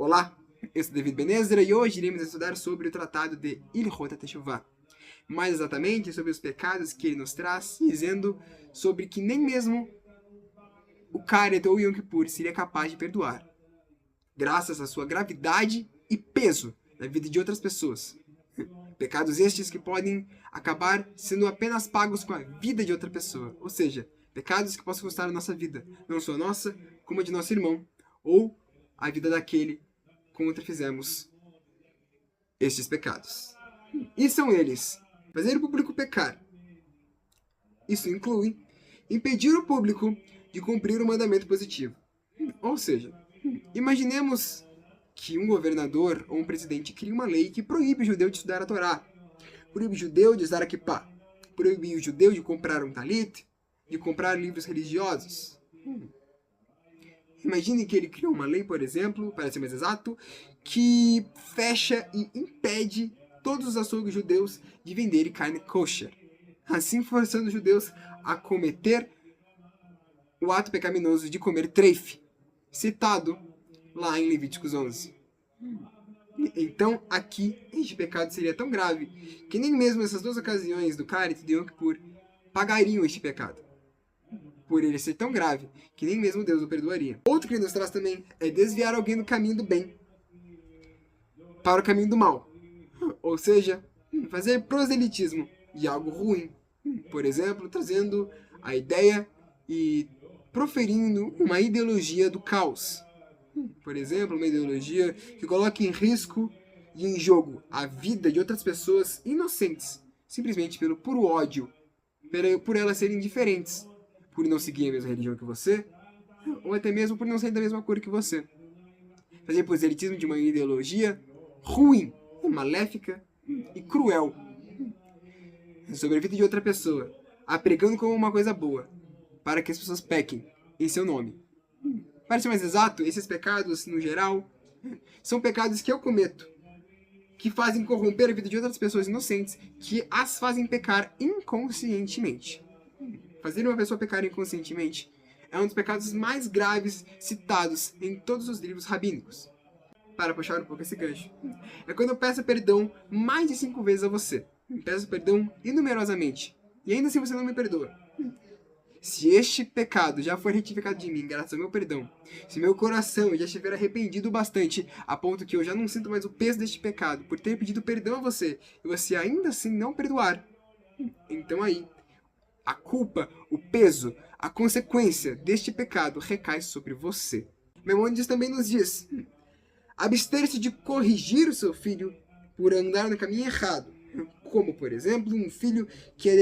Olá, eu sou David Ben-Ezra e hoje iremos estudar sobre o tratado de Ilhot HaTeshuvah. Mais exatamente sobre os pecados que ele nos traz, dizendo sobre que nem mesmo o Karet ou Yom Kippur seria capaz de perdoar, graças à sua gravidade e peso na vida de outras pessoas. Pecados estes que podem acabar sendo apenas pagos com a vida de outra pessoa, ou seja, pecados que possam custar a nossa vida, não só a nossa, como a de nosso irmão, ou a vida daquele contra fizemos estes pecados. E são eles: fazer o público pecar. Isso inclui impedir o público de cumprir o mandamento positivo. Ou seja, imaginemos que um governador ou um presidente cria uma lei que proíbe o judeu de estudar a Torá, proíbe o judeu de usar a kippah, proíbe o judeu de comprar um talit, de comprar livros religiosos. Imagine que ele criou uma lei, por exemplo, para ser mais exato, que fecha e impede todos os açougues judeus de venderem carne kosher, assim forçando os judeus a cometer o ato pecaminoso de comer treif, citado lá em Levíticos 11. Então, aqui, este pecado seria tão grave que nem mesmo essas duas ocasiões do Karet e do Yom Kippur pagariam este pecado, por ele ser tão grave que nem mesmo Deus o perdoaria. Outro que ele nos traz também é desviar alguém do caminho do bem para o caminho do mal, ou seja, fazer proselitismo de algo ruim, por exemplo, trazendo a ideia e proferindo uma ideologia do caos. Por exemplo, uma ideologia que coloque em risco e em jogo a vida de outras pessoas inocentes, simplesmente pelo puro ódio, por elas serem diferentes, por não seguir a mesma religião que você, ou até mesmo por não ser da mesma cor que você. Fazer proselitismo de uma ideologia ruim, maléfica e cruel sobre a vida de outra pessoa, a pregando como uma coisa boa, para que as pessoas pequem em seu nome. Para ser mais exato, esses pecados, no geral, são pecados que eu cometo, que fazem corromper a vida de outras pessoas inocentes, que as fazem pecar inconscientemente. Fazer uma pessoa pecar inconscientemente é um dos pecados mais graves citados em todos os livros rabínicos. Para puxar um pouco esse gancho, é quando eu peço perdão mais de 5 vezes a você. Peço perdão inumerosamente, e ainda assim você não me perdoa. Se este pecado já for retificado de mim, graças ao meu perdão, se meu coração já estiver arrependido bastante, a ponto que eu já não sinto mais o peso deste pecado, por ter pedido perdão a você, e você ainda assim não perdoar, então aí, a culpa, o peso, a consequência deste pecado recai sobre você. Maimônides também nos diz: abster-se de corrigir o seu filho por andar no caminho errado, como, por exemplo, um filho que é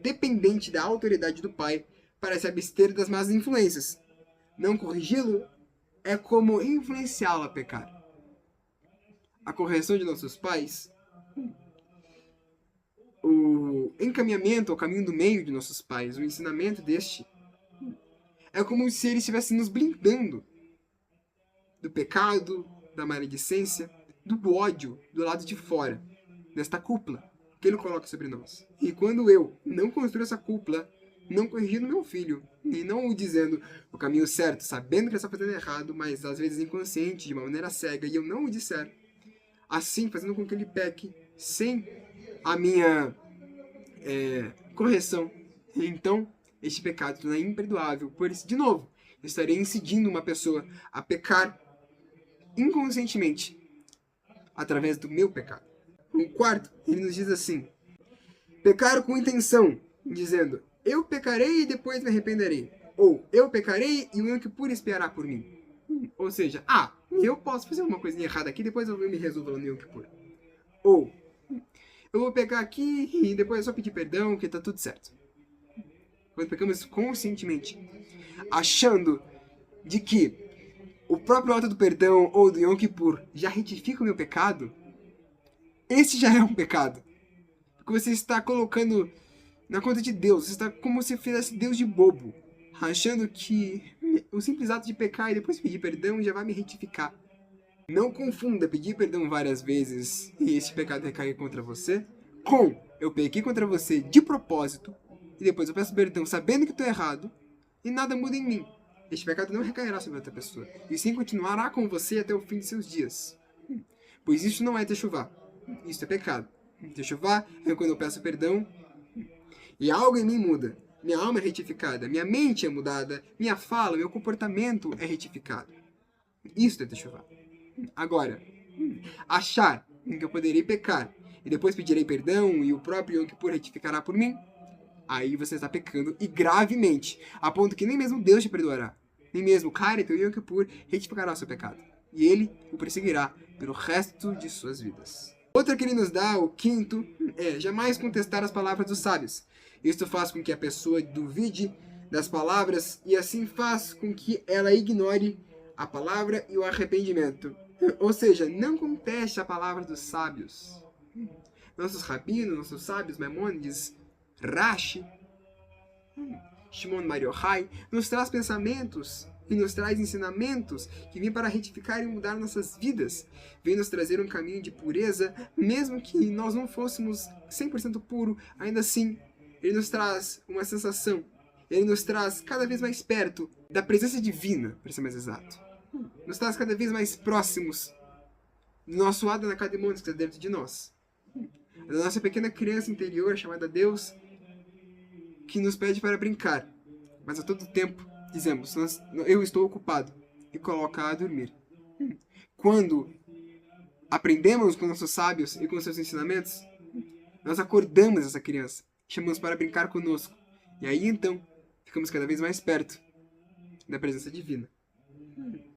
dependente da autoridade do pai para se abster das más influências. Não corrigi-lo é como influenciá-lo a pecar. A correção de nossos pais, o encaminhamento ao caminho do meio de nossos pais, o ensinamento deste, é como se eles estivessem nos blindando do pecado, da maledicência, do ódio do lado de fora, desta cúpula que ele coloca sobre nós. E quando eu não construo essa cúpula, não corrigindo meu filho, e não o dizendo o caminho certo, sabendo que ele está fazendo errado, mas às vezes inconsciente, de uma maneira cega, e eu não o disser, assim fazendo com que ele peque sem a minha correção, então este pecado é imperdoável. Por isso, de novo, eu estarei incidindo uma pessoa a pecar inconscientemente através do meu pecado. O quarto, ele nos diz assim: pecar com intenção, dizendo, eu pecarei e depois me arrependerei. Ou, eu pecarei e o Yom Kippur espiará por mim. Ou seja, eu posso fazer uma coisinha errada aqui, depois eu me resolvo lá no Yom Kippur. Ou, eu vou pecar aqui e depois é só pedir perdão, que tá tudo certo. Quando pecamos conscientemente, achando de que o próprio ato do perdão ou do Yom Kippur já retifica o meu pecado, esse já é um pecado. Porque você está colocando na conta de Deus. Você está como se fizesse Deus de bobo, achando que o simples ato de pecar e depois pedir perdão já vai me retificar. Não confunda pedir perdão várias vezes e esse pecado recair contra você com eu pequei contra você de propósito e depois eu peço perdão sabendo que estou errado e nada muda em mim. este pecado não recairá sobre outra pessoa, e sim continuará com você até o fim de seus dias. Pois isso não é techuvá, isso é pecado. Techuvá é quando eu peço perdão e algo em mim muda. Minha alma é retificada, minha mente é mudada, minha fala, meu comportamento é retificado. Isso é techuvá. Agora, achar que eu poderei pecar e depois pedirei perdão e o próprio Yom Kippur retificará por mim, aí você está pecando e gravemente, a ponto que nem mesmo Deus te perdoará. Nem mesmo o Kharit, o Yom Kippur, retificará o seu pecado. E ele o perseguirá pelo resto de suas vidas. Outra que ele nos dá, o quinto, é jamais contestar as palavras dos sábios. Isto faz com que a pessoa duvide das palavras e assim faz com que ela ignore a palavra e o arrependimento. Ou seja, não conteste a palavra dos sábios. Nossos rabinos, nossos sábios, Maimônides, Rashi, Shimon Bar Yochai, nos traz pensamentos e nos traz ensinamentos que vêm para retificar e mudar nossas vidas. Vem nos trazer um caminho de pureza, mesmo que nós não fôssemos 100% puro, ainda assim, ele nos traz uma sensação, ele nos traz cada vez mais perto da presença divina, para ser mais exato. Nos traz cada vez mais próximos do nosso Adonai Kadmon que está dentro de nós. Da nossa pequena criança interior chamada Deus, que nos pede para brincar, mas a todo tempo dizemos, eu estou ocupado, e coloca a dormir. Quando aprendemos com nossos sábios e com seus ensinamentos, nós acordamos essa criança, chamamos para brincar conosco, e aí então ficamos cada vez mais perto da presença divina.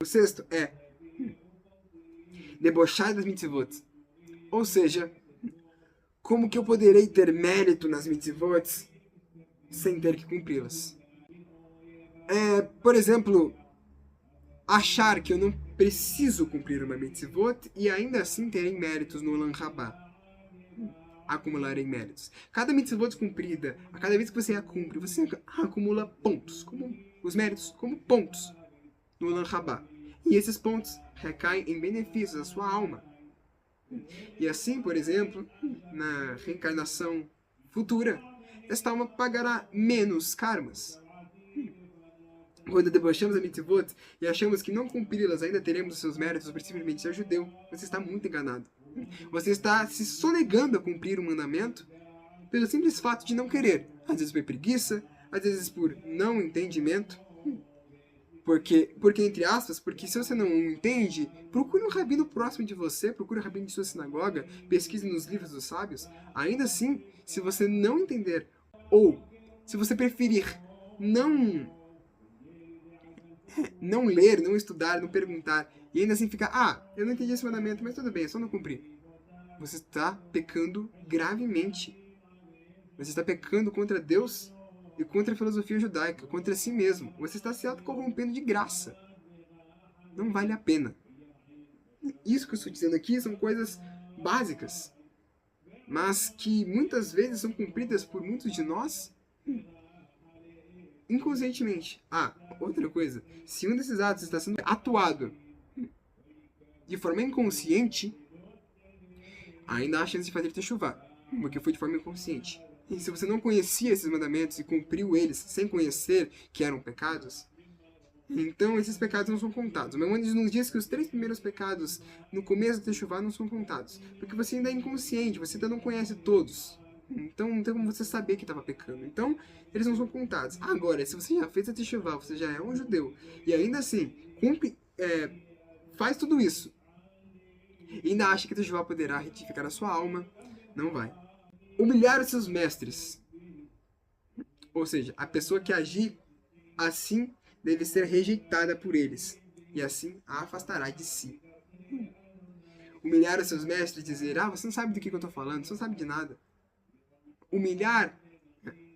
O sexto é debochar das mitzvot, ou seja, como que eu poderei ter mérito nas mitzvot sem ter que cumpri-las? Por exemplo, achar que eu não preciso cumprir uma mitzvot e ainda assim terem méritos no Olam Rabá. Acumularem méritos. Cada mitzvot cumprida, a cada vez que você a cumpre, você acumula pontos, como os méritos, como pontos no Olam Rabá. E esses pontos recaem em benefícios à sua alma. E assim, por exemplo, na reencarnação futura, esta alma pagará menos karmas. Quando debochamos a mitzvot e achamos que não cumpri-las ainda teremos os seus méritos por simplesmente ser judeu, você está muito enganado. Você está se sonegando a cumprir o mandamento pelo simples fato de não querer. Às vezes por preguiça, às vezes por não entendimento. Porque, entre aspas, porque se você não entende, procure um rabino próximo de você, procure um rabino de sua sinagoga, pesquise nos livros dos sábios. Ainda assim, se você não entender, ou se você preferir não ler, não estudar, não perguntar, e ainda assim ficar, eu não entendi esse mandamento, mas tudo bem, é só não cumprir. Você está pecando gravemente. Você está pecando contra Deus e contra a filosofia judaica, contra si mesmo. Você está se autocorrompendo de graça. Não vale a pena. Isso que eu estou dizendo aqui são coisas básicas, mas que muitas vezes são cumpridas por muitos de nós inconscientemente. Outra coisa, se um desses atos está sendo atuado de forma inconsciente, ainda há chance de fazer techuvá, porque foi de forma inconsciente. E se você não conhecia esses mandamentos e cumpriu eles sem conhecer que eram pecados, então esses pecados não são contados. O Maimônides nos diz que os 3 primeiros pecados no começo do techuvá não são contados, porque você ainda é inconsciente, você ainda não conhece todos. Então não tem como você saber que estava pecando. Então eles não são contados. Agora, se você já fez a techuvá, você já é um judeu, e ainda assim faz tudo isso, e ainda acha que a techuvá poderá retificar a sua alma, não vai. Humilhar os seus mestres. Ou seja, a pessoa que agir assim deve ser rejeitada por eles, e assim a afastará de si. Humilhar os seus mestres, dizer, você não sabe do que eu estou falando, você não sabe de nada. Humilhar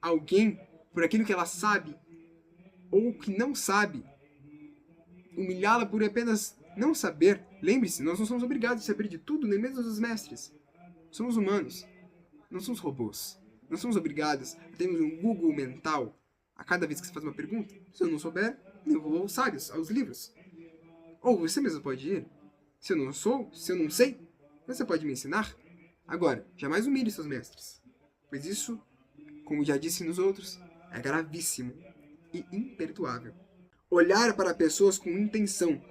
alguém por aquilo que ela sabe, ou que não sabe. Humilhá-la por apenas não saber. Lembre-se, nós não somos obrigados a saber de tudo, nem mesmo os mestres. Somos humanos, não somos robôs. Não somos obrigados a termos um Google mental a cada vez que você faz uma pergunta. Se eu não souber, eu vou aos sábios, aos livros. Ou você mesmo pode ir. Se eu não sei, você pode me ensinar. Agora, jamais humilhe seus mestres, pois isso, como já disse nos outros, é gravíssimo e imperdoável. olhar para pessoas com intenção,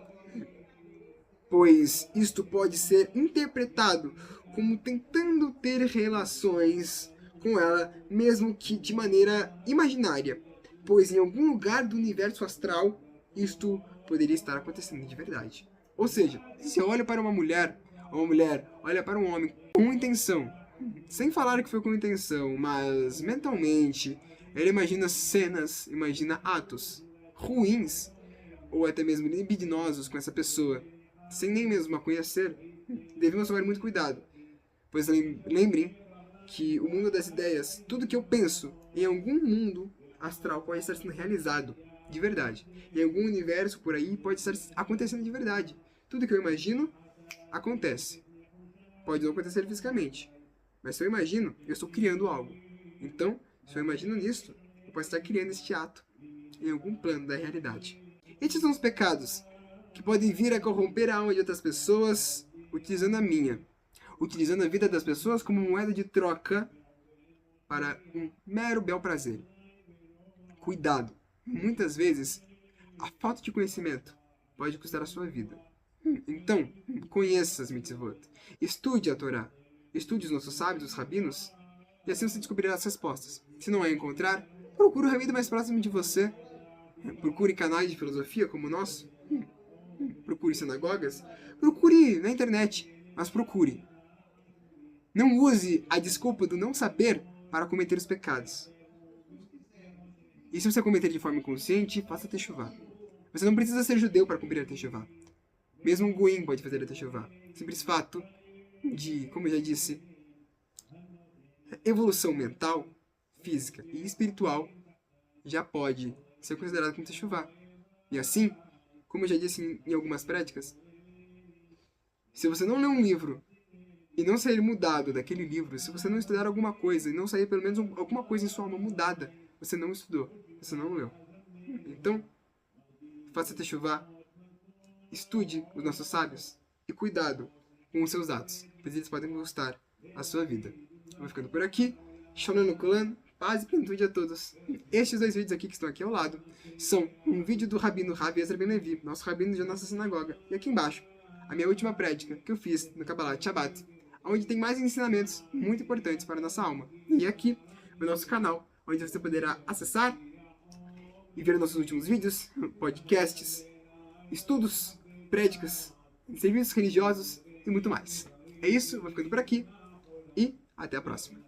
pois isto pode ser interpretado como tentando ter relações com ela, mesmo que de maneira imaginária, pois em algum lugar do universo astral isto poderia estar acontecendo de verdade. Ou seja, se eu olho para uma mulher, ou uma mulher olha para um homem com intenção, sem falar que foi com intenção, mas mentalmente, ela imagina cenas, imagina atos ruins, ou até mesmo libidinosos com essa pessoa, sem nem mesmo a conhecer, devemos tomar muito cuidado. Pois lembrem que o mundo das ideias, tudo que eu penso em algum mundo astral pode estar sendo realizado de verdade. Em algum universo por aí pode estar acontecendo de verdade. Tudo que eu imagino, acontece. Pode não acontecer fisicamente. Mas se eu imagino, eu estou criando algo. Então, se eu imagino nisso, eu posso estar criando este ato em algum plano da realidade. Estes são os pecados que podem vir a corromper a alma de outras pessoas, utilizando a minha. Utilizando a vida das pessoas como moeda de troca para um mero bel prazer. Cuidado! Muitas vezes, a falta de conhecimento pode custar a sua vida. Então, conheça as mitzvot. Estude a Torá. Estude os nossos sábios, os rabinos, e assim você descobrirá as respostas. Se não a encontrar, procure o rabino mais próximo de você. Procure canais de filosofia como o nosso. Procure sinagogas. Procure na internet, mas procure. Não use a desculpa do não saber para cometer os pecados. E se você cometer de forma inconsciente, faça techuvá. Você não precisa ser judeu para cumprir a techuvá. Mesmo um goim pode fazer a techuvá. Simples fato de, como eu já disse, evolução mental, física e espiritual já pode ser considerado como techuvá. E assim, como eu já disse em algumas práticas, se você não ler um livro e não sair mudado daquele livro, se você não estudar alguma coisa e não sair pelo menos alguma coisa em sua alma mudada, você não estudou, você não leu. Então, faça techuvá, estude os nossos sábios e cuidado com os seus atos, pois eles podem custar a sua vida. Eu vou ficando por aqui. Shalom Nukulan, paz e plenitude a todos. Estes dois vídeos aqui que estão aqui ao lado são um vídeo do rabino Rav Ezra Ben Levi, nosso rabino de nossa sinagoga, e aqui embaixo a minha última prédica que eu fiz no Kabbalat Shabbat, onde tem mais ensinamentos muito importantes para a nossa alma. E aqui o nosso canal, onde você poderá acessar e ver nossos últimos vídeos, podcasts, estudos, prédicas, serviços religiosos e muito mais. É isso, vou ficando por aqui e até a próxima.